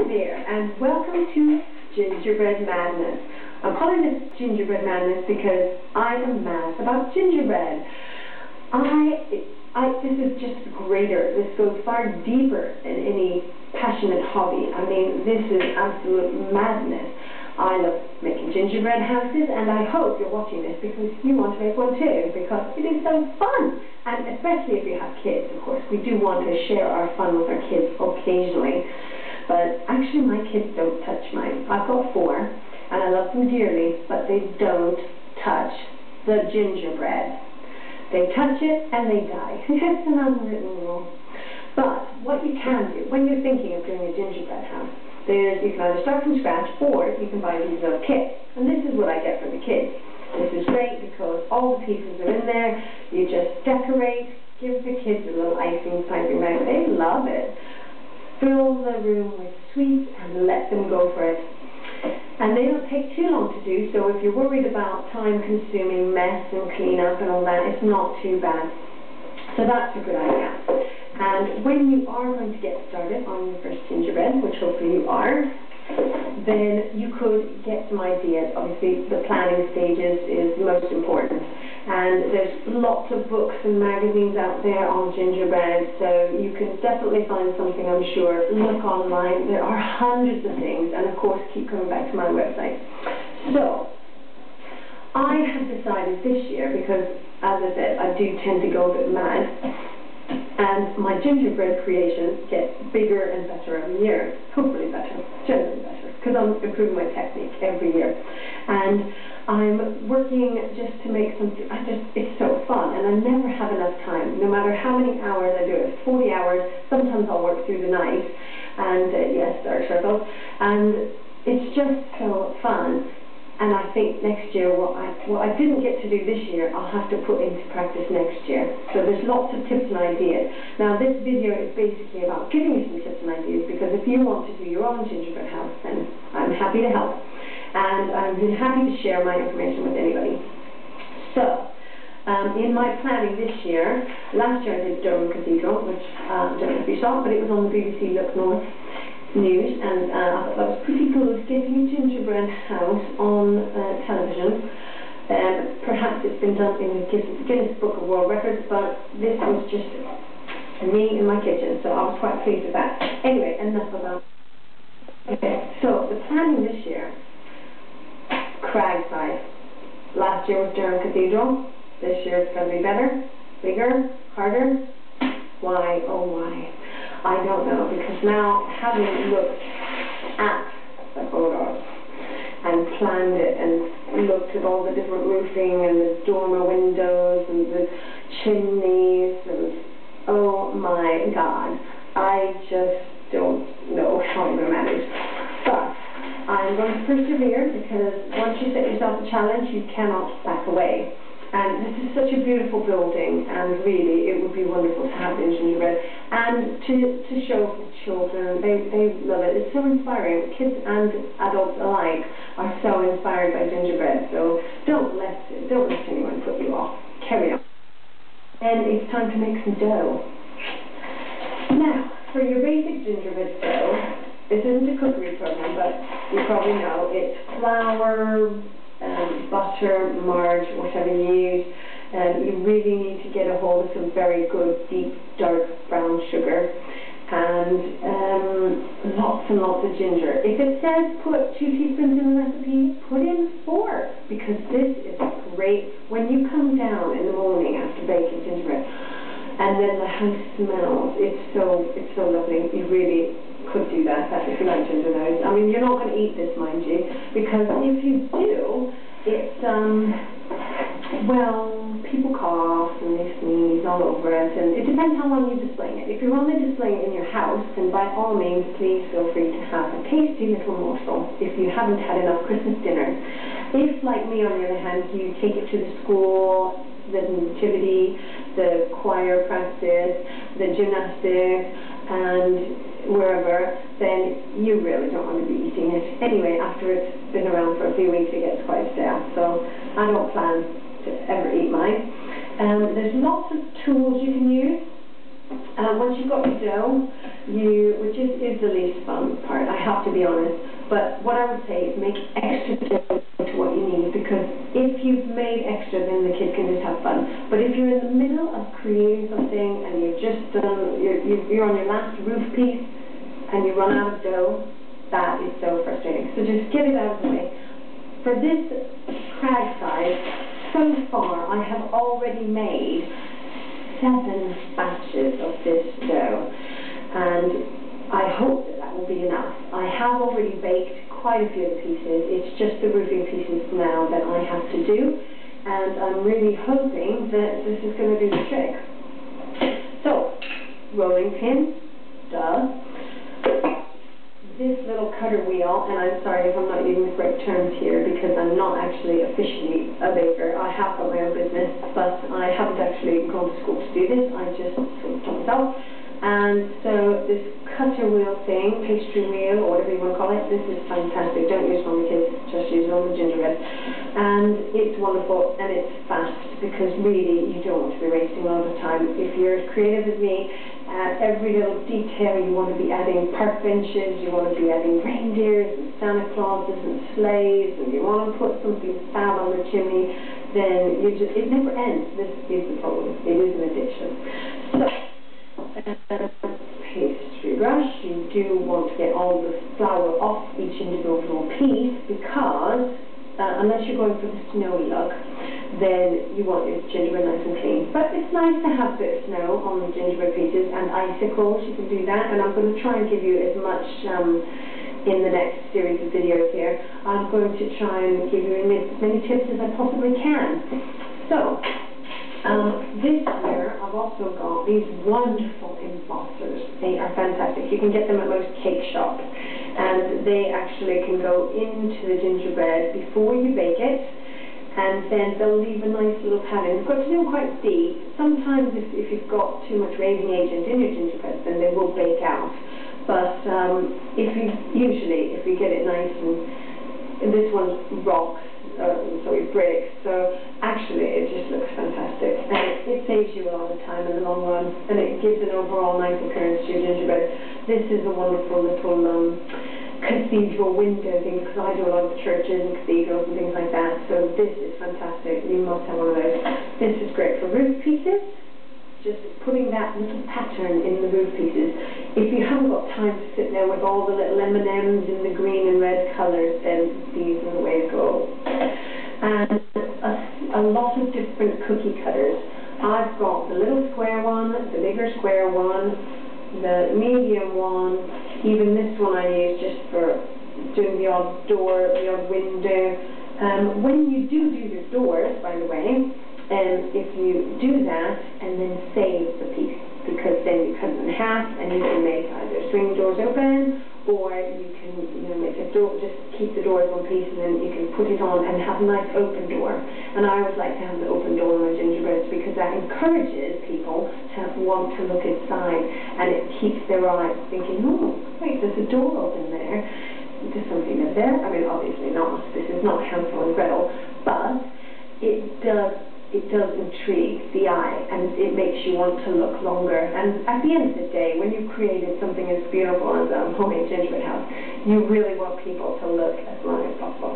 Hi there, and welcome to Gingerbread Madness. I'm calling this Gingerbread Madness because I am mad about gingerbread. This is just greater. This goes far deeper than any passionate hobby. I mean, this is absolute madness. I love making gingerbread houses, and I hope you're watching this because you want to make one too, because it is so fun. And especially if you have kids, of course. We do want to share our fun with our kids occasionally. But actually my kids don't touch mine. I've got 4, and I love them dearly, but they don't touch the gingerbread. They touch it and they die. It's an unwritten rule. But what you can do, when you're thinking of doing a gingerbread house, you can either start from scratch or you can buy these little kits. And this is what I get for the kids. This is great because all the pieces are in there. You just decorate, give the kids a little icing, piping back. They love it. Fill the room with sweets and let them go for it. And they don't take too long to do, so if you're worried about time-consuming mess and clean-up and all that, it's not too bad. So that's a good idea. And when you are going to get started on your first gingerbread, which hopefully you are, then you could get some ideas. Obviously, the planning stages is most important. And there's lots of books and magazines out there on gingerbread, so you can definitely find something, I'm sure. Look online. There are hundreds of things, and of course, keep coming back to my website. So, I have decided this year, because, as I said, I do tend to go a bit mad, and my gingerbread creations get bigger and better every year. Hopefully better, generally better, because I'm improving my technique every year. And I'm working just to make something, it's so fun, and I never have enough time. No matter how many hours I do it, 40 hours, sometimes I'll work through the night, and yes, dark circles, and it's just so fun. And I think next year, what I didn't get to do this year, I'll have to put into practice next year. So there's lots of tips and ideas. Now this video is basically about giving you some tips and ideas, because if you want to do your own gingerbread house, then I'm happy to help. And I'm happy to share my information with anybody. So, in my planning this year, last year I did Durham Cathedral, which I don't know if you saw, but it was on the BBC Look North News, and I thought that was pretty good, getting a gingerbread house on television. Perhaps it's been done in the Guinness Book of World Records, but this was just me in my kitchen, so I was quite pleased with that. Anyway, enough about that. Okay, so the planning this year, Cragside. Last year was Durham Cathedral. This year it's going to be better, bigger, harder. Why, oh why? I don't know, because now, having looked at the photos and planned it and looked at all the different roofing and the dormer windows and the chimneys and oh my God, I just don't know how I'm going to manage. But I'm going to persevere, because once you set yourself a challenge, you cannot back away. And this is such a beautiful building, and really it would be wonderful to have in gingerbread and to show for children. They love it. It's so inspiring. Kids and adults alike are so inspired by gingerbread. So don't let anyone put you off. Carry on. And it's time to make some dough. Now, for your basic gingerbread dough, this isn't a cookery program, but you probably know it's flour, butter, marge, whatever you use. You really need to get a hold of some very good, deep, dark brown sugar, and lots and lots of ginger. If it says put 2 teaspoons in the recipe, put in 4, because this is great. When you come down in the morning after baking gingerbread, and then the house smells, it's so lovely. You really could do that if you like gingerbread. I mean, you're not going to eat this, mind you, because if you do, it's, well, people cough and they sneeze all over it, and it depends how long you're displaying it. If you're only displaying it in your house, then by all means, please feel free to have a tasty little morsel if you haven't had enough Christmas dinners. If, like me, on the other hand, you take it to the school, the nativity, the choir practice, the gymnastics, and wherever, then you really don't want to be eating it. Anyway, after it's been around for a few weeks, it gets quite stale, so I don't plan to ever eat mine. There's lots of tools you can use. Once you've got your dough, which is the least fun part. I have to be honest. But what I would say is make extra dough to what you need, because if you've made extra, then the kids can just have fun. But if you're in the middle of creating something and you've just done, you're on your last roof piece and you run out of dough, that is so frustrating. So just get it out of the way. For this crag size, so far I have already made 7 batches of this dough, and I hope that that will be enough. I have already baked quite a few of the pieces. It's just the roofing pieces now that I have to do, and I'm really hoping that this is going to do the trick. So, rolling pin, this little cutter wheel, and I'm sorry if I'm not using the correct terms here because I'm not actually officially a baker. I have got my own business, but I haven't actually gone to school to do this. I just sort of taught myself. And so this cutter wheel thing, pastry wheel, or whatever you want to call it, this is fantastic. Don't use it on the kids, just use it on the gingerbread. And it's wonderful, and it's fast, because really you don't want to be wasting a lot of time. If you're as creative as me, every little detail you want to be adding park benches, you want to be adding reindeers and Santa Clauses and sleighs, and you want to put something fab on the chimney, then you just, it never ends. This is the problem. It is an addiction. So, pastry brush, you do want to get all the flour off each individual piece, because unless you're going for the snowy look, then you want your gingerbread nice and clean. But it's nice to have a bit of snow on the gingerbread pieces, and icicles, you can do that, and I'm going to try and give you as much in the next series of videos here. I'm going to try and give you as many tips as I possibly can. So, this year I've also got these wonderful embossers. They are fantastic. You can get them at most cake shops, and they actually can go into the gingerbread before you bake it, and then they'll leave a nice little pattern. You've got to do them quite deep. Sometimes if you've got too much raising agent in your gingerbread, then they will bake out. But if you get it nice, and this one rocks, so it breaks, so actually it just looks fantastic, and it saves you a lot of time in the long run, and it gives an overall nice appearance to your gingerbread. This is a wonderful little cathedral window thing, because I do a lot of churches and cathedrals and things like that, so this is fantastic. You must have one of those. This is great for roof pieces, just putting that little pattern in the roof pieces. If you haven't got time to sit there with all the little M&Ms in the green and red colours, then these are the way to go. And a lot of different cookie cutters. I've got the little square one, the bigger square one, the medium one, even this one I use just for doing the odd door, the odd window. When you do your doors, by the way, if you do that and then save the piece, because then you cut it in half and you can make either swing doors open, or you can make a door, just keep the door as one piece, and then you can put it on and have a nice open door. And I always like to have the open door on my gingerbreads, because that encourages people to want to look inside, and it keeps their eyes thinking, oh, wait, there's a door open there. There's something in there. I mean, obviously not. This is not Hansel and Gretel, but it does intrigue the eye, and it makes you want to look longer. And at the end of the day, when you've created something as beautiful as a homemade gingerbread house, you really want people to look as long as possible.